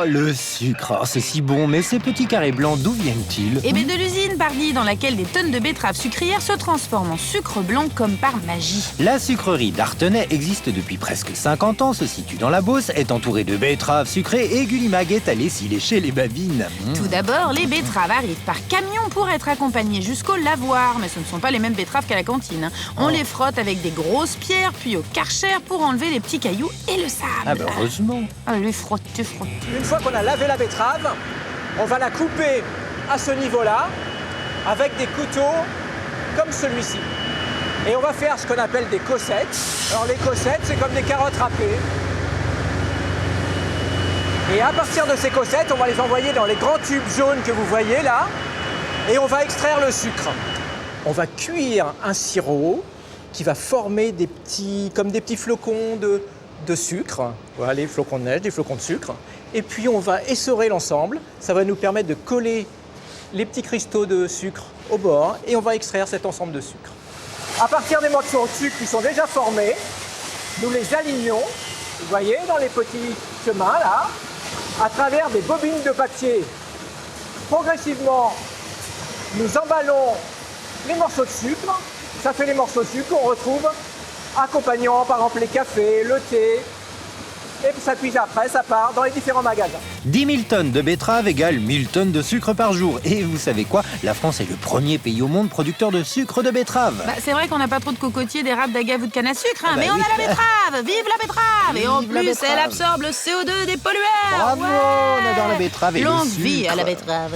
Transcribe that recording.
Oh, le sucre, oh, c'est si bon, mais ces petits carrés blancs, d'où viennent-ils? Eh bien de l'usine Pardi, dans laquelle des tonnes de betteraves sucrières se transforment en sucre blanc comme par magie. La sucrerie d'Artenay existe depuis presque 50 ans, se situe dans la Beauce, est entourée de betteraves sucrées et Gullimag est allé s'y lécher les babines. Tout d'abord, les betteraves arrivent par camion pour être accompagnées jusqu'au lavoir, mais ce ne sont pas les mêmes betteraves qu'à la cantine. On les frotte avec des grosses pierres, puis au Karcher pour enlever les petits cailloux et le sable. Ah bah heureusement. Allez, frotte. Une fois qu'on a lavé la betterave, on va la couper à ce niveau-là avec des couteaux comme celui-ci. Et on va faire ce qu'on appelle des cossettes. Alors les cossettes, c'est comme des carottes râpées. Et à partir de ces cossettes, on va les envoyer dans les grands tubes jaunes que vous voyez là. Et on va extraire le sucre. On va cuire un sirop qui va former comme des petits flocons de sucre. Voilà, les flocons de neige, des flocons de sucre. Et puis on va essorer l'ensemble. Ça va nous permettre de coller les petits cristaux de sucre au bord et on va extraire cet ensemble de sucre. À partir des morceaux de sucre qui sont déjà formés, nous les alignons, vous voyez, dans les petits chemins là, à travers des bobines de papier. Progressivement, nous emballons les morceaux de sucre. Ça fait les morceaux de sucre qu'on retrouve accompagnant par exemple les cafés, le thé. Et puis après, ça part dans les différents magasins. 10 000 tonnes de betteraves égale 1000 tonnes de sucre par jour. Et vous savez quoi? La France est le premier pays au monde producteur de sucre de betterave. C'est vrai qu'on n'a pas trop de cocotiers, d'érable, d'agave ou de canne à sucre, hein, Ah bah mais on oui. a la betterave. Vive la betterave. Et en Vive la plus, betterave. elle absorbe le CO2 des pollueurs. Bravo, Ouais. on adore la betterave et le Longue sucre. vie à la betterave.